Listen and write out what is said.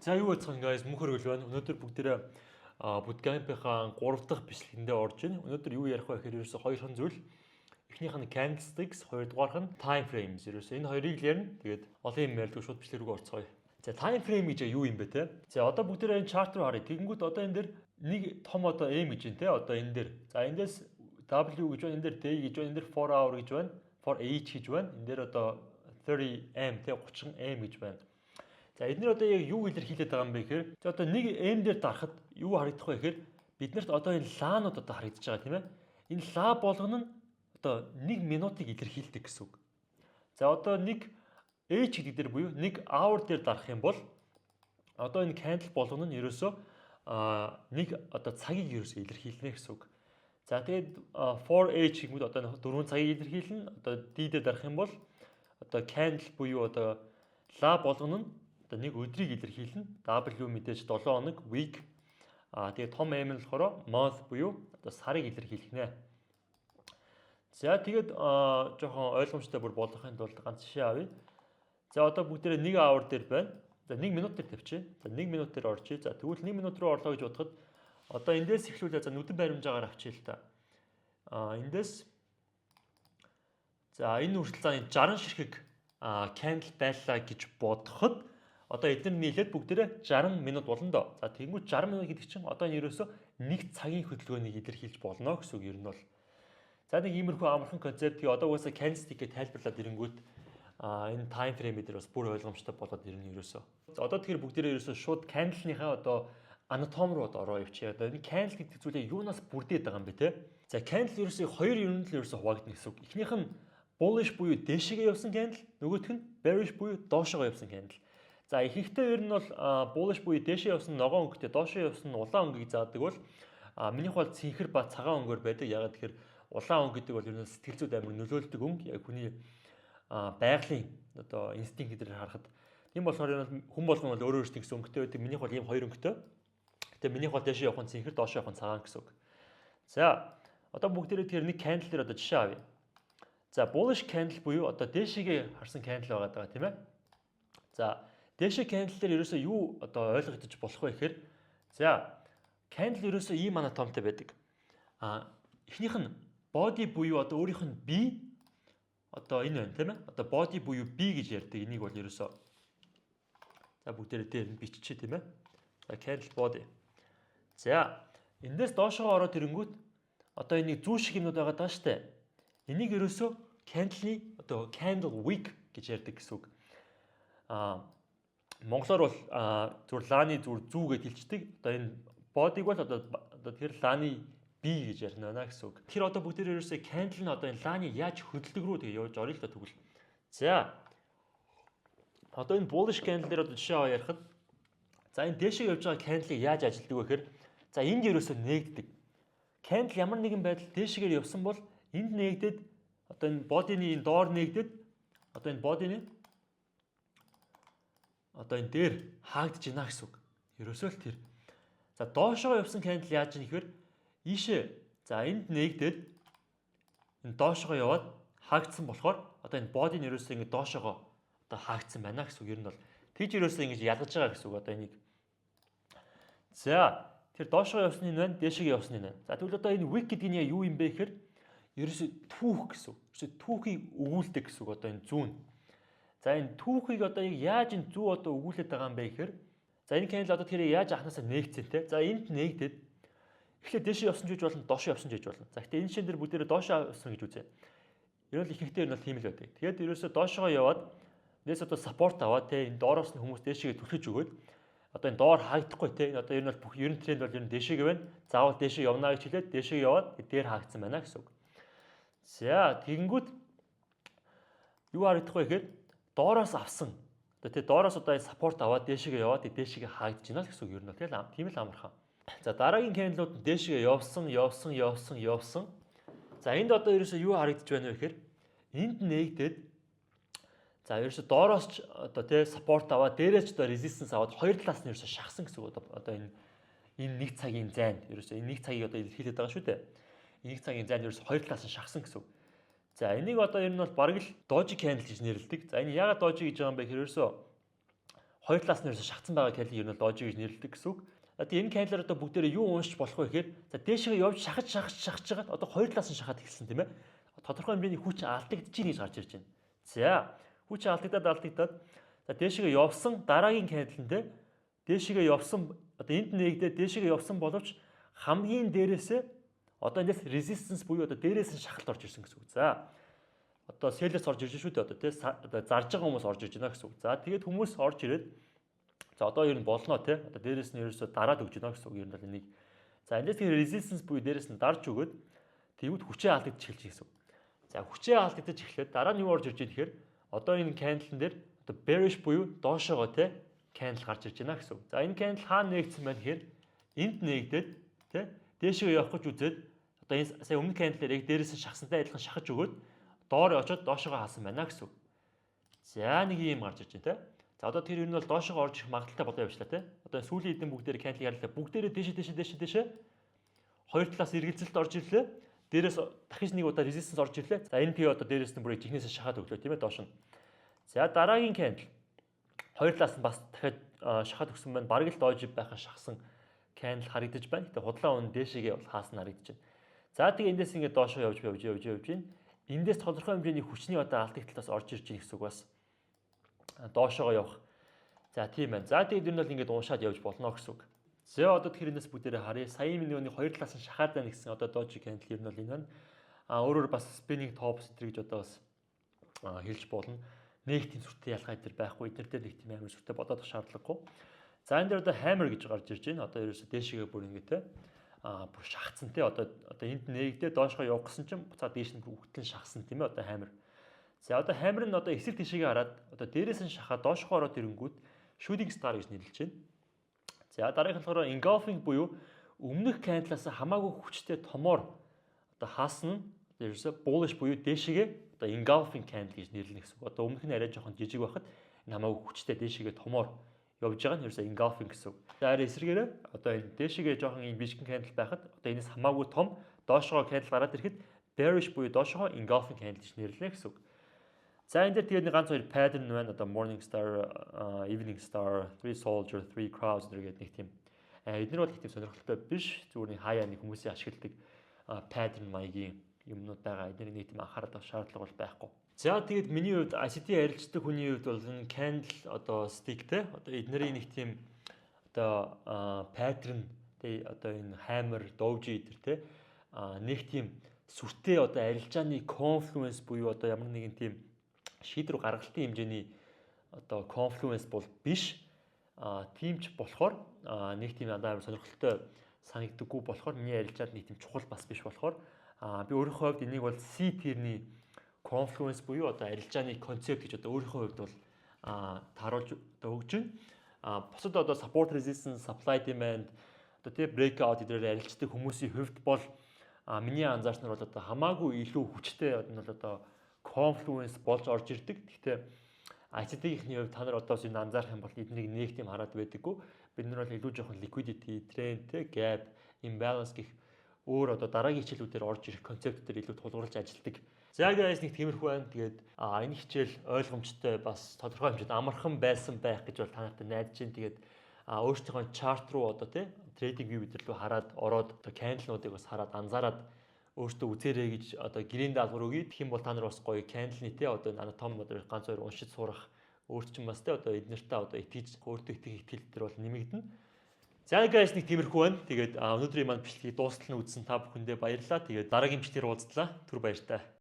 За юу байцгаана guys, мөнх хөргөл байна. Өнөөдөр бүгдээрээ bootcamp-ийн 3 дахь бичлэгэндээ орж байна. Өнөөдөр юу ярих вэ гэхээр ерөөсө хоёр хон зүйл. Эхнийх нь candlesticks, хоёрдугаарх нь time frames. Ерөөсө энэ хоёрыг л ярина. Тэгээд олон юм ярьдаг шууд бичлэг рүү орцгоё. За time frame гэж юу юм бэ те? За одоо бүгдээрээ энэ chart руу харъя. Тэгэнгүүт одоо энэ дэр нэг том одоо M гэж байна те. Одоо энэ дэр. За эндээс W гэж байна, энэ дэр D гэж байна, энэ дэр 4 hour гэж байна, 4H гэж байна. Энэ дэр одоо 30M те 30M гэж байна. За эдгээр одоо яг юу илэрхийлээд байгаа юм бэ гэхээр одоо нэг M дээр дарахад юу харагдах вэ гэхээр биднэрт одоо энэ лаанууд одоо харагдаж байгаа тийм ээ. Энэ ла болгоно нь одоо 1 минутыг илэрхийлдэг гэсэн үг. За одоо нэг H гэдэг дээр буюу нэг hour дээр дарах юм бол одоо энэ candle болгоно нь ерөөсөө нэг одоо цагийг ерөөсөө илэрхийлнэ гэсэн үг. За тэгээд 4H гэмүүд одоо 4 цагийг илэрхийлнэ. Одоо D дээр дарах юм бол одоо candle буюу одоо ла болгоно нь одоо нэг өдрийг илэрхийлнэ. W мэдээж 7 хоног, week. Тэгээд том M нь болохоор month буюу одоо сарыг илэрхийлэх нэ. За тэгээд жоохон ойлгомжтой бүр болгохын тулд ганц жишээ авъя. За одоо бүгдээрээ 1 hour дээр байна. За 1 минут дээр тавьчих. За 1 минут дээр орчих. За тэгвэл 1 минут руу орлоо гэж бодоход одоо эндээс эхлүүлээ. За нүдэн баримжаагаар авчия л та. Эндээс за энэ хүртэл 60 ширхэг candle байлаа гэж бодоход одоо эдгээр нийлээд бүгдээрээ 60 минут болно доо. За тэгмүүд 60 минут гэдэг чинь одоо энэ ерөөсөө нэг цагийн хөдөлгөөнийг илэрхийлж болно гэсэн үг ер нь бол. За нэг иймэрхүү амархан концептыг одоо угаасаа candlestick-ийг тайлбарлаад ирэнгүүт энэ time frame дээр бас бүр ойлгомжтой болоод ирнэ ерөөсөө. Одоо тэгэхээр бүгдээрээ ерөөсөө шууд candle-ийнхаа одоо анатом руу ороо явчих. Одоо энэ candle гэдэг зүйлээ юунаас бүрдээд байгаа юм бэ те? За candle ерөөсөө хоёр юмд л ерөөсөө хуваагдана гэсэн үг. Эхнийх нь bullish буюу дээшээгээ явсан candle, нөгөөх нь bearish буюу доошоо явсан candle. За ихэнхдээ ер нь бол bullish буюу дээшээ явсан ногоон өнгөтэй доошоо явсан улаан өнгөийг заадаг бол минийх бол цэнхэр ба цагаан өнгөөр байдаг. Ягаад тэгэхээр улаан өнгө гэдэг бол ер нь сэтгэл зүйд амар нөлөөлдөг өнгө. Яг хүний байгалийн одоо инстинкт дээр харахад тийм болохоор ер нь хүн болгон бол өөрөө өөртөө гэсэн өнгөтэй байдаг. Минийх бол ийм хоёр өнгөтэй. Гэтэ минийх бол дээшээ явах нь цэнхэр, доошоо явах нь цагаан гэсэн үг. За одоо бүгдээрээ тэр нэг candle дээр одоо жишээ авъя. За bullish candle буюу одоо дээшээгээ харсан candle байгаа тийм ээ. За дээшээ candle дээр ерөөсөө юу одоо ойлгогдож болох вэ гэхээр за candle ерөөсөө ийм анатомтой байдаг. Эхнийх нь body буюу одоо өөрийнх нь B одоо энэ байна тийм ээ. Одоо body буюу B гэж ярьдаг. Энийг бол ерөөсөө за бүгдээрээ дээр нь биччихэ тийм ээ. За candle body. За эндээс доошоо ороод ирэнгүүт одоо энийг зүү шиг юмнууд байгаа даа штэ. Энийг ерөөсөө candle-ийн одоо candle wick гэж ярьдаг гэсэн үг. Монголоор бол зүгээр лааны зүү гэж хэлцдэг. Одоо энэ бодиг бол одоо тэр лааны B гэж ярина байна гэсэн үг. Тэр одоо бүгдээр ерөөсөө candle нь одоо энэ лааны яаж хөдөлдөг рүү тэгээ явж орё л да тэгвэл. За одоо энэ bullish candle дээр одоо жишээ аваа ярихад за энэ дээшээ явж байгаа candle-ыг яаж ажилтдаг вэ гэхээр за энд ерөөсөө нээгддэг. Candle ямар нэгэн байдал дээшээгээр явсан бол энд нээгдээд одоо энэ body-ны энэ доор нээгдээд одоо энэ body-ны одоо энэ дээр хаагдж байна гэсэн үг. Ерөөсөө л тэр. За доошоо явсан candle яаж юм гэхээр ийшээ за энд нээгдээд энэ доошоо яваад хаагдсан болохоор одоо энэ body нь ерөөсөө ингэ доошоо одоо хаагдсан байна гэсэн үг. Ер нь бол тэгж ерөөсөө ингэж ялгаж байгаа гэсэн үг одоо энийг. За тэр доошоо явсны нь байна, дээшээ явсны нь байна. За тэгвэл одоо энэ wick гэдэг нь юу юм бэ гэхээр ерөөсөө түүх гэсэн үг. Ерөөсөө түүхийг өгүүлдэг гэсэн үг одоо энэ зүүн. За энэ түүхийг одоо яаж энэ зүү одоо өгүүлээд байгаа юм бэ гэхээр за энэ candle одоо тэгэхээр яаж анханасаа нээгдсэн те. За энд нээгдээд эхлээд дээшээ явсан ч гэж болно, доошоо явсан ч гэж болно. За гэхдээ энэ шин дээр бүгдээрээ доошоо явсан гэж үзье. Ер нь ихэнхдээ энэ бол тийм л байдаг. Тэгээд ерөөсөө доошоо яваад дээс одоо support аваад те энэ доороос нь хүмүүс дээшээгээ түлхэж өгөөд одоо энэ доор хаагдахгүй те. Одоо ер нь бол бүх ерөн тренд бол ер нь дээшээгээ байна. Заавал дээшээ явна гэж хэлээд дээшээ яваад дээр хаагдсан байна гэсэн үг. За тэгэнгүүт юу харагдах вэ гэхээр доороос авсан. Одоо тий доороос одоо энэ support аваад дээшээгээ яваад дээшээгээ хаагдж байна л гэсэн үг. Ер нь тийм л амархан. За дараагийн candle-ууд дээшээгээ явсан. За энд одоо ерөөсөө юу харагдаж байна вэ гэхээр энд нээгдээд за ерөөсөө доороос ч одоо тий support аваад дээрээс ч одоо resistance аваад хоёр талаас нь ерөөсөө шахсан гэсэн үг. Одоо энэ нэг цагийн зайд ерөөсөө энэ нэг цагийг одоо илэрхийлээд байгаа шүү дээ. Нэг цагийн зайд ерөөсөө хоёр талаас нь шахсан гэсэн үг. За энийг одоо ер нь бол бараг л doji candle гэж нэрлэдэг. За энэ яагаад doji гэж байгаа юм бэ гэхээр ерөөсөө хоёр талаас нь шахацсан байгаа candle ер нь logic гэж нэрлэдэг гэсэн үг. Тэгээ энэ candle одоо бүгдээрээ юу уншиж болох вэ гэхээр за дээшээ явж шахаж жагаад одоо хоёр талаас нь шахаад эхэлсэн тийм ээ. Тодорхой хэмжээний хүч алдагдаж ийн гэж гарч ирж байна. За хүч алдагдаад за дээшээ явсан дараагийн candle-тэй дээшээ явсан одоо энд нэгдээ дээшээ явсан боловч хамгийн дээрээсээ одоо эндээс resistance буюу одоо дээрээс нь шахалт орж ирсэн гэсэн үг. За одоо sell-с орж ирж шүү дээ одоо тий зарж байгаа хүмүүс орж ирж байна гэсэн үг. За тэгээд хүмүүс орж ирээд за одоо ер нь болно тий одоо дээрээс нь ерөөсөө дараад өгч байна гэсэн үг. Ер нь бол энийг за эндээс тэгээд resistance буюу дээрээс нь дарж өгөөд тэгвэл хүчээ алдагдаж эхэлж гэсэн үг. За хүчээ алдагдаж эхлээд дараа нь юу орж ирж байгаа гэхээр одоо энэ candle дээр одоо bearish буюу доошоогоо тий candle гарч ирж байна гэсэн үг. За энэ candle хаана нээгдсэн байна гэхээр энд нээгдээд тий дээшээ явах гэж үзээд одоо энэ сая өмнөх candle-ээр яг дээрээс нь шахсантай адилхан шахаж өгөөд доор очоод доошоогоо хаасан байна гэсэн үг. За нэг юм гарч ирж байна тий. За одоо тэр ер нь бол доошоогоо орж ирэх магадaltaй болоо явчлаа тий. Одоо сүүлийн эдэн бүгдээр candle ярлаа. Бүгдээрээ дээшээ хоёр талаас эргэлзэлт орж ирлээ. Дээрээс дахиж нэг удаа resistance орж ирлээ. За энэ пи одоо дээрээс нь бүрийг жихнээсээ шахаад өглөө тийм ээ доош нь. За дараагийн candle хоёр талаас нь бас дахиад шахаад өгсөн байна. Бараг л доош байхаа шахсан candle харагдаж байна. Гэтэ худлаа үнэ дээшээгээ бол хаасан харагдаж байна. За тэгээ эндээс ингээд доошоо явж байна. Эндээс тодорхой хэмжээний хүчний одоо алдагдлаас орж ирж байгаа гэсэн үг бас доошоогоо явах. За тийм байна. За тэгээд ер нь бол ингээд уншаад явж болно гэсэн үг. За одоо тэгэхээр энэс бүгдээрээ харъя. Саяын минь хоёр талаас нь шахаад байна гэсэн одоо doji candle ер нь бол энэ байна. Өөрөөр бас spinning tops гэж одоо бас хэлж болно. Нэг тийм сүртэй ялгаа дээр байхгүй. Эдгээр дээр нэг тийм амар сүртэй бодоод шаардлагагүй. За энэ дээр одоо hammer гэж гарч ирж байна. Одоо ерөөсөө дээшээгээ бүр ингээд те бүр шахацсан те одоо энд нээгдээ доошоо явах гэсэн чинь буцаад дээш нь үгтлэн шахсан тийм ээ одоо hammer. За одоо hammer нь одоо эсрэг тишээгээ хараад одоо дээрээс нь шахаад доошоо ороод ирэнгүүт shooting star гэж нэрлэж байна. За дараагийнх нь болохоор engulfing буюу өмнөх candle-аас хамаагүй хүчтэй томоор одоо хаасна ерөөсө bullish буюу дээшээгээ одоо engulfing candle гэж нэрлэнэ гэсэн үг. Одоо өмнөх нь арай жоохон жижиг байхад энэ хамаагүй хүчтэй дээшээгээ томоор явж байгаа нь ерөөсө engulfing гэсэн үг. За арай эсрэгээрээ одоо энэ дээшээгээ жоохон юм бишгэн candle байхад одоо энэс хамаагүй том доошоо candle гараад ирэхэд bearish буюу доошоо engulfing candle гэж нэрлэнэ гэсэн үг. За энэ дээр тэгээд ганц хоёр pattern байна. Одоо morning star, evening star, three soldier, three crowds гэдэг нэг тийм. Эдгээр бол их тийм сонирхолтой биш. Зүгээр нэг хаяа нэг хүмүүсийн ашигладаг pattern маягийн юмнууд байгаа. Эдгээр нэг тийм анхаарал шаардлага бол байхгүй. За тэгээд миний хувьд ICT арилждаг хүний хувьд бол энэ candle одоо stick те одоо эднэрийн нэг тийм одоо pattern те одоо энэ hammer, doji эдэр те нэг тийм сүртэй одоо арилжааны confluence буюу одоо ямар нэгэн тийм шийдвэр гаргалтын хэмжээний одоо confluence бол биш. Тимч болохоор нэг тийм надад амар сонирхолтой санагддаггүй болохоор миний арилжаад нэг тийм чухал бас биш болохоор би өөрийнхөө хувьд энийг бол C tier-ний confluence буюу одоо арилжааны концепт гэж одоо өөрийнхөө хувьд бол тааруулж одоо өгж байна. Бусад одоо support resistance, supply demand одоо тий breakout эдгээр арилждаг хүмүүсийн хувьд бол миний анзаарснаар бол одоо хамаагүй илүү хүчтэй энэ бол одоо confluence болж орж ирдэг. Гэхдээ ICT-ийн хувьд та нар одоо энэ анзаарах юм бол эднийг нэг тийм хараад байдаггүй. Бид нар бол илүү жоохон liquidity, trend, gap, imbalance гэх өөр одоо дараагийн хичээлүүдээр орж ирэх концептүүдээр илүү тулгуурлаж ажилладаг. За guys нэг тиймэрхүү байна. Тэгээд энэ хичээл ойлгомжтой бас тодорхой хэмжээнд амархан байсан байх гэж бол та нартай найдаж байна. Тэгээд өөрсдийнхөө chart руу одоо тий trading view бид нар руу хараад ороод одоо candle-нуудыг бас хараад анзаараад өөртөө үзээрэй гэж одоо гэрийн даалгавар өгье. Тэгэх юм бол та нар бас гоё candle-ний те одоо анатом одоо ганц хоёр уншиж сурах өөрт чинь бас те одоо эднэртээ одоо итгэж өөртөө итгэх итгэл төр бол нэмэгдэнэ. За guys нэг тиймэрхүү байна. Тэгээд өнөөдрийн маань бичлэгийг дуустал нь үзсэн та бүхэндээ баярлалаа. Тэгээд дараагийн бичлэгээр уулзлаа. Түр баяртай.